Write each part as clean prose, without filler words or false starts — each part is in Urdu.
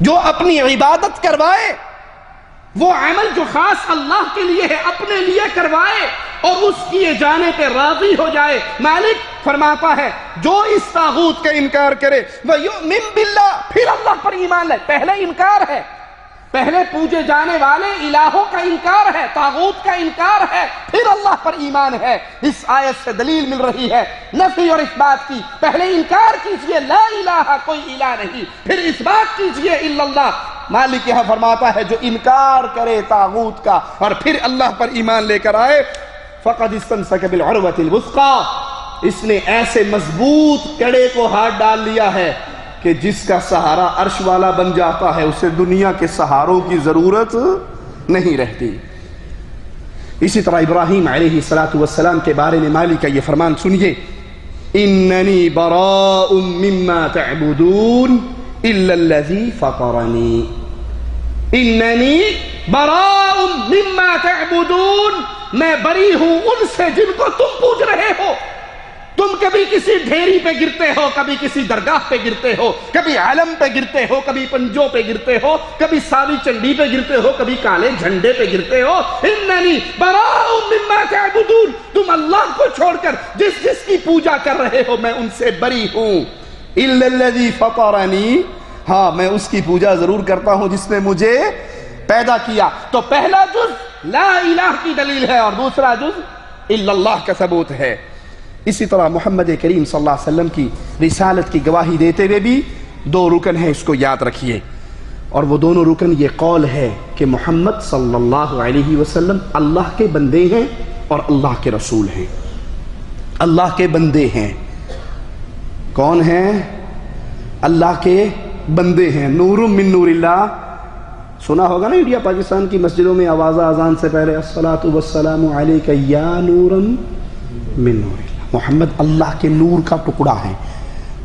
جو اپنی عبادت کروائے وہ عمل جو خاص اللہ کے لیے ہے اپنے لیے کروائے اور اس کیے جانے پہ راضی ہو جائے. مالک فرماتا ہے جو اس طاغوت کا انکار کرے وَيُؤْمِن بِاللَّهِ، پھر اللہ پر ایمان لائے. پہلے انکار ہے، پہلے پوجے جانے والے الہوں کا انکار ہے، طاغوت کا انکار ہے، پھر اللہ پر ایمان ہے. اس آیت سے دلیل مل رہی ہے نفی اور اس بات کی. پہلے انکار کیجئے لا الہ، کوئی الہ نہیں، پھر اس بات کیجئے الا اللہ. مالک یہاں فرماتا ہے جو انکار کرے طاغوت کا اور پھر اللہ پر ایمان لے کر آئے فقد استمسک بالعروۃ الوثقی، اس نے ایسے مضبوط کڑے کو ہاتھ ڈال لیا ہے کہ جس کا سہارا عرش والا بن جاتا ہے، اسے دنیا کے سہاروں کی ضرورت نہیں رہتی. اسی طرح ابراہیم علیہ السلام کے بارے میں مالک کا یہ فرمان سنیے، اننی براء مما تعبدون الا الذی فطرنی. اننی براء مما تعبدون، میں بری ہوں ان سے جن کو تم پوج رہے ہو. تم کبھی کسی ڈھیری پہ گرتے ہو، کبھی کسی درگاہ پہ گرتے ہو، کبھی علم پہ گرتے ہو، کبھی پنجوں پہ گرتے ہو، کبھی ساوی چنڈی پہ گرتے ہو، کبھی کالے جھنڈے پہ گرتے ہو. اننی براء مما تعبدون، تم اللہ کو چھوڑ کر جس جس کی پوجا کر رہے ہو میں ان سے بری ہوں. الا الذی فطرنی، ہاں میں اس کی پوجا ضرور کرتا ہوں جس نے مجھے پیدا کیا. تو پہلا جز لا الہ کی دلیل ہے اور دوسرا جز الا اللہ کا ثبوت ہے. اسی طرح محمد کریم صلی اللہ علیہ وسلم کی رسالت کی گواہی دیتے ہوئے بھی دو رکن ہیں، اس کو یاد رکھیے. اور وہ دونوں رکن یہ قول ہے کہ محمد صلی اللہ علیہ وسلم اللہ کے بندے ہیں اور اللہ کے رسول ہیں. اللہ کے بندے ہیں. کون ہیں؟ اللہ کے بندے ہیں. نور من نور اللہ. سنا ہوگا نا انڈیا پاکستان کی مسجدوں میں آواز اذان سے پہلے الصلاۃ والسلام علیک یا نورا من نور اللہ. محمد اللہ کے نور کا ٹکڑا ہے.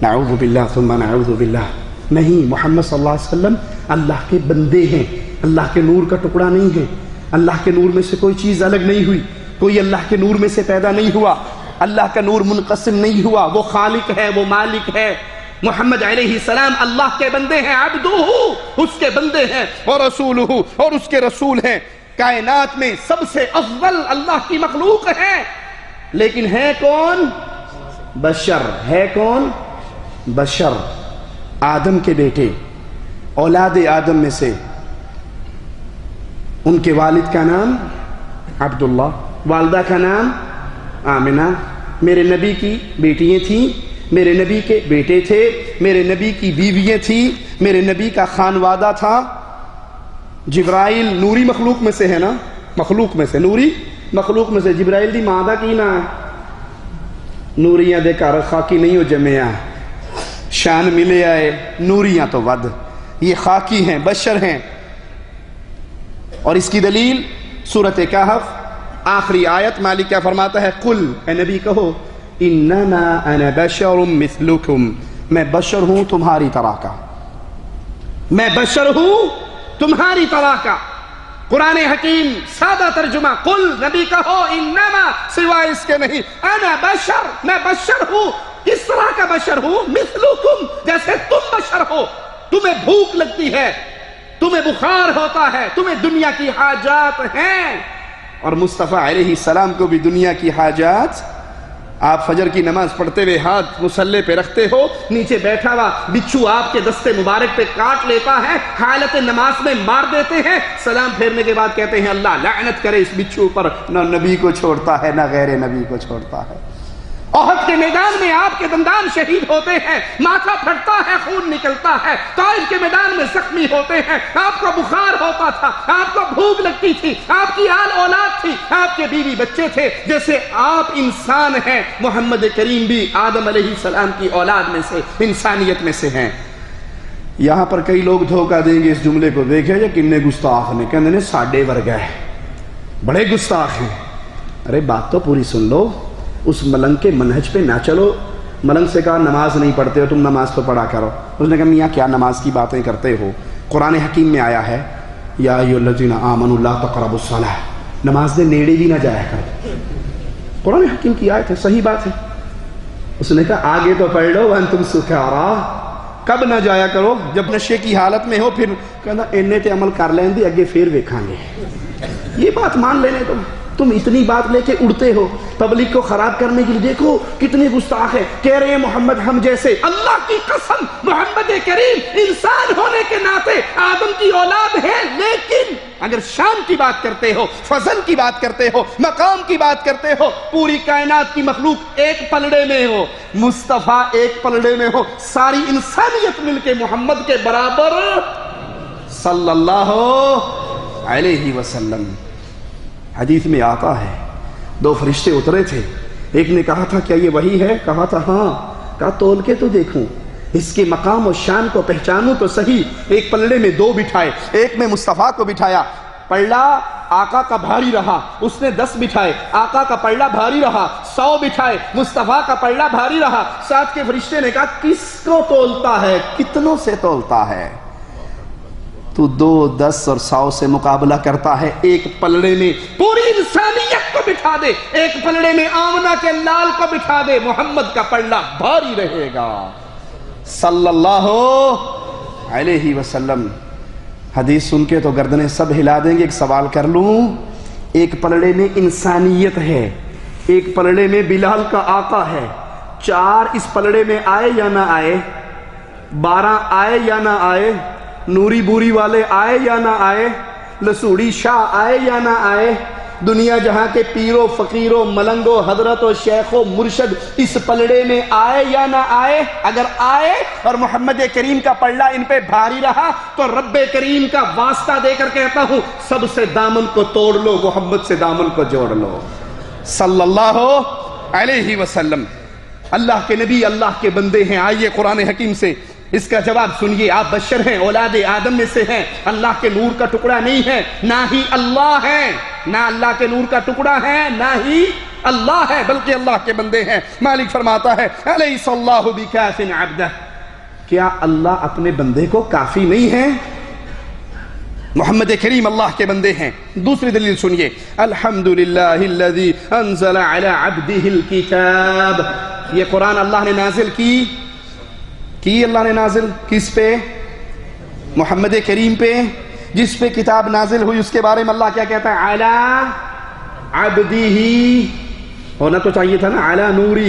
نعوذ باللہ ثم نعوذ باللہ. نہیں، محمد صلی اللہ علیہ وسلم اللہ کے بندے ہیں، اللہ کے نور کا ٹکڑا نہیں ہے. اللہ کے نور میں سے کوئی چیز الگ نہیں ہوئی، کوئی اللہ کے نور میں سے پیدا نہیں ہوا. اللہ کا نور منقسم نہیں ہوا. وہ خالق ہے، وہ مالک ہے. محمد علیہ السلام اللہ کے بندے ہیں، عبدہ، اس کے بندے ہیں، اور رسولہ، اور اس کے رسول ہیں. کائنات میں سب سے افضل اللہ کی مخلوق ہے، لیکن ہے کون؟ بشر. ہے کون؟ بشر. آدم کے بیٹے، اولاد آدم میں سے. ان کے والد کا نام عبداللہ، والدہ کا نام آمنہ. میرے نبی کی بیٹیاں تھیں، میرے نبی کے بیٹے تھے، میرے نبی کی بیویاں تھیں، میرے نبی کا خانوادہ تھا. جبرائیل نوری مخلوق میں سے ہے نا، مخلوق میں سے، نوری مخلوق میں سے. جبرائیل دی ماں دا کی نا نوریاں دے کار خاکی نہیں ہو جمعیا، شان ملے آئے نوریاں تو ود. یہ خاکی ہیں، بشر ہیں. اور اس کی دلیل سورۃ کہف آخری آیت مالک کیا فرماتا ہے؟ قل، اے نبی کہو، انما انا بشر مثلکم، میں بشر ہوں تمہاری طرح کا. میں بشر ہوں تمہاری طرح کا. قرآن حکیم سادہ ترجمہ، قل، نبی کہو، انما، سوائے اس کے نہیں، انا بشر، میں بشر ہوں. کس طرح کا بشر ہوں؟ مثلکم، جیسے تم بشر ہو. تمہیں بھوک لگتی ہے، تمہیں بخار ہوتا ہے، تمہیں دنیا کی حاجات ہیں، اور مصطفیٰ علیہ السلام کو بھی دنیا کی حاجات. آپ فجر کی نماز پڑھتے ہوئے ہاتھ مصلے پہ رکھتے ہو، نیچے بیٹھا ہوا بچھو آپ کے دستے مبارک پہ کاٹ لیتا ہے، حالت نماز میں مار دیتے ہیں، سلام پھیرنے کے بعد کہتے ہیں اللہ لعنت کرے اس بچھو پر، نہ نبی کو چھوڑتا ہے نہ غیر نبی کو چھوڑتا ہے. احد کے میدان میں آپ کے دندان شہید ہوتے ہیں، ماتھا پھٹتا ہے، خون نکلتا ہے. طائف کے میدان میں زخمی ہوتے ہیں، آپ کو بخار ہوتا تھا، آپ کو بھوک لگتی تھی، آپ کی آل اولاد تھی، آپ کے بیوی بچے تھے. جیسے آپ انسان ہیں، محمد کریم بھی آدم علیہ السلام کی اولاد میں سے، انسانیت میں سے ہیں. یہاں پر کئی لوگ دھوکہ دیں گے اس جملے کو. دیکھے یا کنے گستاخ نے کہنے نے ساڈے ورگا ہے، بڑے گستاخ ہیں. ارے بات تو پوری سن لو. اس ملنگ کے منہج پہ نہ چلو. ملنگ سے کہا نماز نہیں پڑھتے ہو، تم نماز تو پڑھا کرو. اس نے کہا میاں کیا نماز کی باتیں کرتے ہو؟ قرآن حکیم میں آیا ہے یا ایھا الذین آمنوا لا تقربوا الصلاۃ، نماز دے نیڑے بھی نہ جایا کرو. قرآن حکیم کی آیت ہے، صحیح بات ہے. اس نے کہا آگے تو پڑھ لو وانتم سکارا، کب نہ جایا کرو جب نشے کی حالت میں ہو، پھر کہنا انہیں تے عمل کر لیں دی اگے پھر ویکھاں گے. یہ بات مان لینے تم اتنی بات لے کے اڑتے ہو پبلک کو خراب کرنے کے لیے. دیکھو کتنے گستاخ ہے، کہہ رہے ہیں محمد ہم جیسے. اللہ کی قسم محمد کریم انسان ہونے کے ناطے آدم کی اولاد ہے، لیکن اگر شان کی بات کرتے ہو، فضل کی بات کرتے ہو، مقام کی بات کرتے ہو، پوری کائنات کی مخلوق ایک پلڑے میں ہو، مصطفیٰ ایک پلڑے میں ہو، ساری انسانیت مل کے محمد کے برابر صلی اللہ علیہ وسلم. حدیث میں آتا ہے 2 فرشتے اترے تھے، ایک نے کہا تھا کیا یہ وہی ہے؟ کہا تھا ہاں. کہا تول کے تو دیکھوں، اس کے مقام و شان کو پہچانوں تو صحیح. ایک پلڑے میں 2 بٹھائے، ایک میں مصطفیٰ کو بٹھایا، پلڑا آقا کا بھاری رہا. اس نے 10 بٹھائے، آقا کا پلڑا بھاری رہا. 100 بٹھائے، مصطفیٰ کا پلڑا بھاری رہا. ساتھ کے فرشتے نے کہا کس کو تولتا ہے، کتنوں سے تولتا ہے؟ تو 2 10 اور 100 سے مقابلہ کرتا ہے. ایک پلڑے میں پوری انسانیت کو بٹھا دے، ایک پلڑے میں آمنہ کے لال کو بٹھا دے، محمد کا پلڑا بھاری رہے گا صلی اللہ علیہ وسلم. حدیث سن کے تو گردنیں سب ہلا دیں گے. ایک سوال کر لوں، ایک پلڑے میں انسانیت ہے، ایک پلڑے میں بلال کا آقا ہے. 4 اس پلڑے میں آئے یا نہ آئے؟ 12 آئے یا نہ آئے؟ نوری بوری والے آئے یا نہ آئے؟ لسوڑی شاہ آئے یا نہ آئے؟ دنیا جہاں کے پیرو فقیرو ملنگو حضرت و شیخ و مرشد اس پلڑے میں آئے یا نہ آئے؟ اگر آئے اور محمد کریم کا پلڑا ان پہ بھاری رہا تو رب کریم کا واسطہ دے کر کہتا ہوں سب سے دامن کو توڑ لو، محمد سے دامن کو جوڑ لو صلی اللہ علیہ وسلم. اللہ کے نبی اللہ کے بندے ہیں. آئیے قرآن حکیم سے اس کا جواب سنیے. آپ بشر ہیں، اولاد آدم میں سے ہیں، اللہ کے نور کا ٹکڑا نہیں ہے، نہ ہی اللہ ہے، نہ اللہ کے نور کا ٹکڑا ہے، نہ ہی اللہ ہے، بلکہ اللہ کے بندے ہیں. مالک فرماتا ہے الیس اللہ بکاف عبدہ، کیا اللہ اپنے بندے کو کافی نہیں ہے؟ محمد کریم اللہ کے بندے ہیں. دوسری دلیل سنیے، الحمدللہ الذی انزل علی عبدہ الکتاب. یہ قرآن اللہ نے نازل کی اللہ نے نازل کس پہ؟ محمد کریم پہ. جس پہ کتاب نازل ہوئی اس کے بارے میں اللہ کیا کہتا ہے؟ علی عبدہ، ہونا تو چاہیے تھا نا علی نورہ.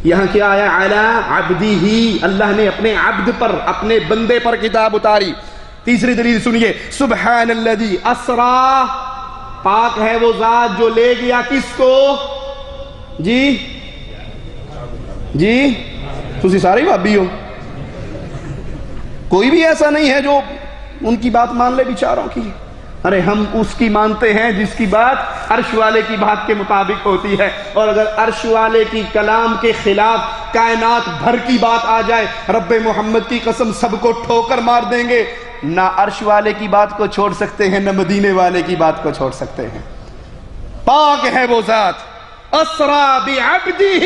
یہاں کیا آیا؟ علی عبدہ، اللہ نے اپنے عبد پر، اپنے بندے پر کتاب اتاری. تیسری دلیل سنیے، سبحان الذی اسرا، پاک ہے وہ ذات جو لے گیا کس کو؟ جی تسی سارے بھابی ہو، کوئی بھی ایسا نہیں ہے جو ان کی بات مان لے بیچاروں کی. ارے ہم اس کی مانتے ہیں جس کی بات عرش والے کی بات کے مطابق ہوتی ہے. اور اگر عرش والے کی کلام کے خلاف کائنات بھر کی بات آ جائے، رب محمد کی قسم سب کو ٹھوکر مار دیں گے. نہ عرش والے کی بات کو چھوڑ سکتے ہیں، نہ مدینے والے کی بات کو چھوڑ سکتے ہیں. پاک ہے وہ ذات اسرا بعبدہ،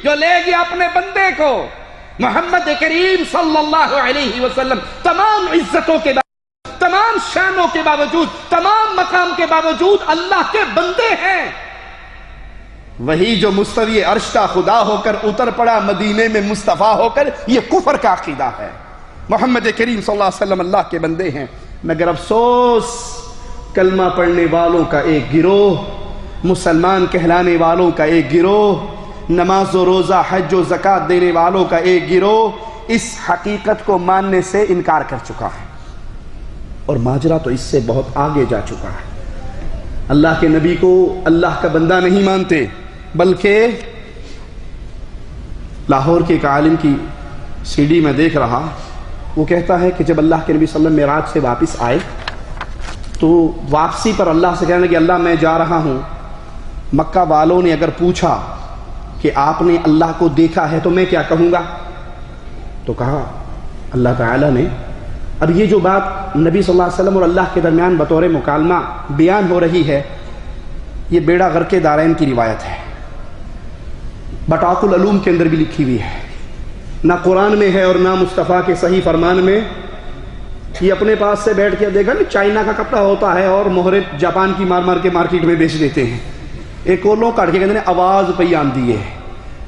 جو لے گیا اپنے بندے کو. محمد کریم صلی اللہ علیہ وسلم تمام عزتوں کے باوجود، تمام شانوں کے باوجود، تمام مقام کے باوجود اللہ کے بندے ہیں. وہی جو مستوی عرش کا خدا ہو کر اتر پڑا مدینے میں مصطفیٰ ہو کر، یہ کفر کا عقیدہ ہے. محمد کریم صلی اللہ علیہ وسلم اللہ کے بندے ہیں. مگر افسوس کلمہ پڑھنے والوں کا ایک گروہ، مسلمان کہلانے والوں کا ایک گروہ، نماز و روزہ حج و زکوٰۃ دینے والوں کا ایک گروہ اس حقیقت کو ماننے سے انکار کر چکا ہے. اور ماجرا تو اس سے بہت آگے جا چکا ہے. اللہ کے نبی کو اللہ کا بندہ نہیں مانتے، بلکہ لاہور کے ایک عالم کی سی ڈی میں دیکھ رہا، وہ کہتا ہے کہ جب اللہ کے نبی صلی اللہ علیہ وسلم معراج سے واپس آئے تو واپسی پر اللہ سے کہنے کہ اللہ میں جا رہا ہوں. مکہ والوں نے اگر پوچھا کہ آپ نے اللہ کو دیکھا ہے تو میں کیا کہوں گا؟ تو کہا اللہ تعالیٰ نے. اب یہ جو بات نبی صلی اللہ علیہ وسلم اور اللہ کے درمیان بطور مکالمہ بیان ہو رہی ہے، یہ بیڑا غرق دارین کی روایت ہے، بٹاق العلوم کے اندر بھی لکھی ہوئی ہے، نہ قرآن میں ہے اور نہ مصطفیٰ کے صحیح فرمان میں. یہ اپنے پاس سے بیٹھ کے دیکھا نا، چائنا کا کپڑا ہوتا ہے اور مہرے جاپان کی مار مار کے مارکیٹ میں بیچ دیتے ہیں. ایک اور لوگ کاٹ کے کہتے ہیں آواز پہ آندی ہے.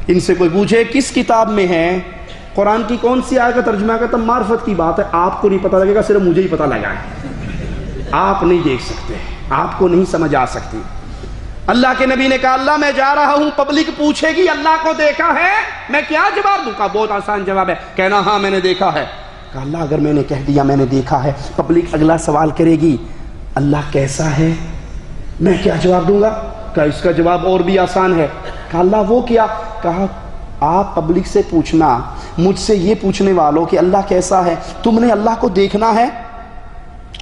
ان سے کوئی پوچھے کس کتاب میں ہے قرآن کی کون سی آیت کا ترجمہ کرتا معرفت کی بات ہے، آپ کو نہیں پتہ لگے گا، صرف مجھے ہی پتہ لگا ہے، آپ نہیں دیکھ سکتے، آپ کو نہیں سمجھ آ سکتی۔ اللہ کے نبی نے کہا اللہ میں جا رہا ہوں، پبلک پوچھے گی اللہ کو دیکھا ہے، میں کیا جواب دوں؟ کہا بہت آسان جواب ہے، کہنا ہاں میں نے دیکھا ہے۔ کہا اللہ اگر میں نے کہہ دیا میں نے دیکھا ہے، پبلک اگلا سوال کرے گی اللہ کیسا ہے، میں کیا جواب دوں گا؟ کہا اس کا جواب اور بھی آسان ہے۔ کہا اللہ وہ کیا؟ کہا آپ پبلک سے پوچھنا، مجھ سے یہ پوچھنے والوں کہ اللہ کیسا ہے، تم نے اللہ کو دیکھنا ہے؟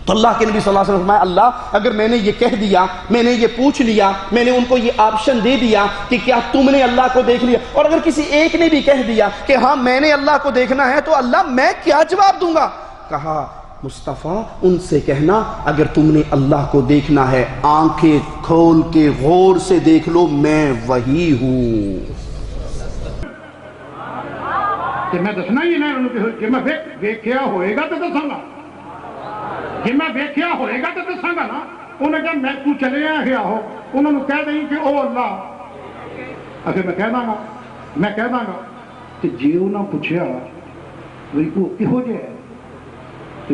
تو اللہ کے نبی صلی اللہ علیہ وسلم فرمایا اللہ اگر میں نے یہ کہہ دیا، میں نے یہ پوچھ لیا، میں نے ان کو یہ آپشن دے دیا کہ کیا تم نے اللہ کو دیکھ لیا، اور اگر کسی ایک نے بھی کہہ دیا کہ ہاں میں نے اللہ کو دیکھنا ہے، تو اللہ میں کیا جواب دوں گا؟ کہا مصطفیٰ ان سے کہنا اگر تم نے اللہ کو دیکھنا ہے آنکھیں کھول کے غور سے دیکھ لو، میں وہی ہوں۔ کہ میں دسنا ہی نہیں کہ میں ویکھیا ہوئے گا تو دساں گا، کہ میں ویکھیا ہوئے گا تو دساں گا نا۔ انہیں کہا میں تو چلے آیا ہو، انہوں نے کہہ دیں کہ او اللہ، اگر میں کہہ داں گا کہ جی انہوں نے پوچھیا وہی کو کہو جے ہے تو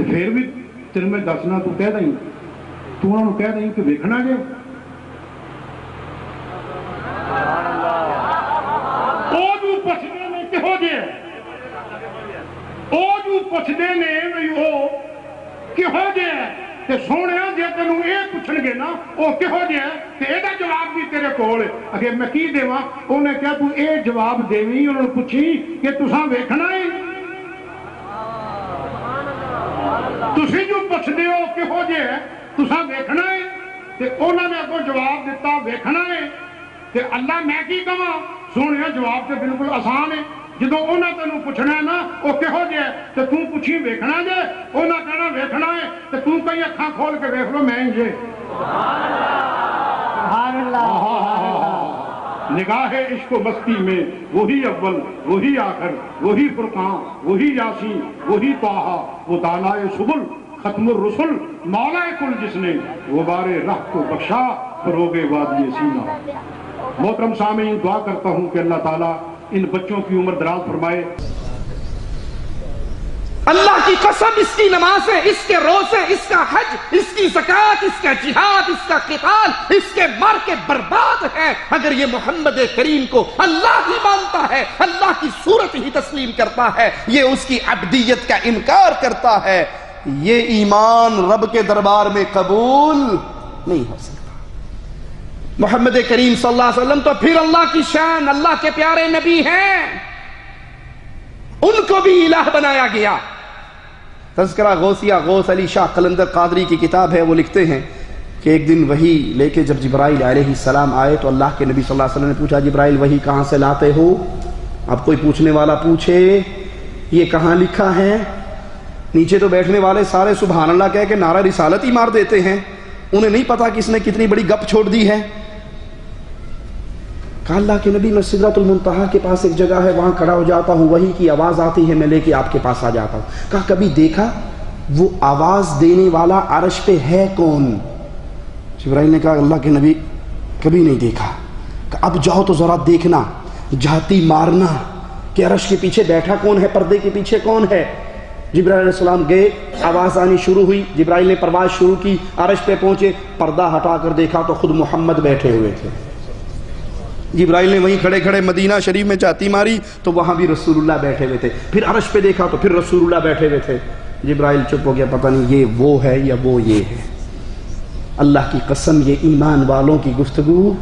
پھر بھی تیرے میں دسنا تو کہہ دیں، تو انہوں نے کہہ دیں کہ ویکھنا جے پوچھتے نے کہو جے، او جو پوچھتے نے وہی او کہو جے، تے سونے جے تینوں اے پوچھن گے نا او کہو جے تے ایڈا جواب بھی تیرے کول اگر میں کی دیواں؟ انہیں کہا تو اے جواب دیویں، انہوں نے پوچھی کہ تساں ویکھنا ہے، تسی جو پوچھدے ہو کہو جے تساں ویکھنا ہے، تے انہوں نے اگوں جواب دیتا ویکھنا ہے، تے اللہ میں کی کہاں؟ سونے جواب تے بالکل آسان ہے، جدو انہاں تینوں پوچھنا ہے نا وہ کہو جے تے تو پوچھی ویکھنا جے، انہاں کہنا ویکھنا ہے تے تو کئی اکھاں کھول کے ویکھ لو میں جے۔ سبحان اللہ۔ نگاہ عشق و مستی میں وہی اول وہی آخر وہی فرقان وہی یاسین وہی طٰہٰ، وہ دانائے سبل ختم الرسل مولا کل جس نے غبار رہ کو بخشا فروغ وادی سینا۔ محترم سامعین دعا کرتا ہوں کہ اللہ تعالیٰ ان بچوں کی عمر دراز فرمائے۔ اللہ کی قسم اس کی نمازیں، اس کے روزے، اس کا حج، اس کی زکوٰۃ، اس کا جہاد، اس کا قتال، اس کے مر کے برباد ہے اگر یہ محمد کریم کو اللہ ہی مانتا ہے، اللہ کی صورت ہی تسلیم کرتا ہے، یہ اس کی عبدیت کا انکار کرتا ہے، یہ ایمان رب کے دربار میں قبول نہیں ہو سکتا۔ محمد کریم صلی اللہ علیہ وسلم تو پھر اللہ کی شان، اللہ کے پیارے نبی ہیں، ان کو بھی الہ بنایا گیا۔ تذکرہ غوثیہ غوث علی شاہ قلندر قادری کی کتاب ہے، وہ لکھتے ہیں کہ ایک دن وحی لے کے جب جبرائیل علیہ السلام آئے تو اللہ کے نبی صلی اللہ علیہ وسلم نے پوچھا جبرائیل وحی کہاں سے لاتے ہو؟ اب کوئی پوچھنے والا پوچھے یہ کہاں لکھا ہے؟ نیچے تو بیٹھنے والے سارے سبحان اللہ کہہ کے نعرہ رسالت ہی مار دیتے ہیں، انہیں نہیں پتا کہ اس نے کتنی بڑی گپ چھوڑ دی ہے۔ کہا اللہ کے نبی میں سدرۃ المنتہا کے پاس ایک جگہ ہے وہاں کھڑا ہو جاتا ہوں، وہی کی آواز آتی ہے میں لے کے آپ کے پاس آ جاتا ہوں۔ کہا کبھی دیکھا وہ آواز دینے والا عرش پہ ہے کون؟ جبرائیل نے کہا اللہ کے نبی کبھی نہیں دیکھا۔ کہا اب جاؤ تو ذرا دیکھنا، جھاتی مارنا کہ عرش کے پیچھے بیٹھا کون ہے، پردے کے پیچھے کون ہے۔ جبرائیل علیہ السلام گئے، آواز آنی شروع ہوئی، جبرائیل نے پرواز شروع کی، عرش پہ پہنچے، پردہ ہٹا کر دیکھا تو خود محمد بیٹھے ہوئے تھے۔ جبرائیل نے وہیں کھڑے کھڑے مدینہ شریف میں جاتی ماری تو وہاں بھی رسول اللہ بیٹھے ہوئے تھے، پھر عرش پہ دیکھا تو پھر رسول اللہ بیٹھے ہوئے تھے۔ جبرائیل چپ ہو گیا، پتہ نہیں یہ وہ ہے یا وہ یہ ہے۔ اللہ کی قسم یہ ایمان والوں کی گفتگو،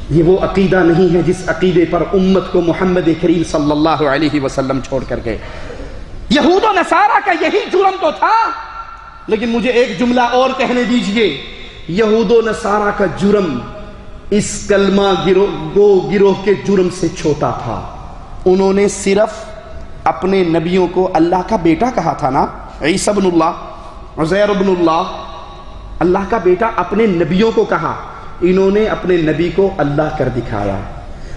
یہ وہ عقیدہ نہیں ہے جس عقیدے پر امت کو محمد کریم صلی اللہ علیہ وسلم چھوڑ کر گئے۔ یہود و نصارہ کا یہی جرم تو تھا، لیکن مجھے ایک جملہ اور کہنے دیجئے، یہود و نصارہ کا جرم اس کلمہ گروہ کے جرم سے چھوٹا تھا۔ انہوں نے صرف اپنے نبیوں کو اللہ کا بیٹا کہا تھا نا، عیسیٰ ابن اللہ، عزیر ابن اللہ، اللہ کا بیٹا اپنے نبیوں کو کہا، انہوں نے اپنے نبی کو اللہ کر دکھایا۔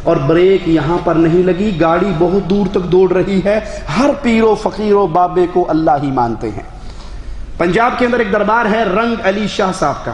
اور بریک یہاں پر نہیں لگی، گاڑی بہت دور تک دوڑ رہی ہے، ہر پیر و فقیر و بابے کو اللہ ہی مانتے ہیں۔ پنجاب کے اندر ایک دربار ہے رنگ علی شاہ صاحب کا،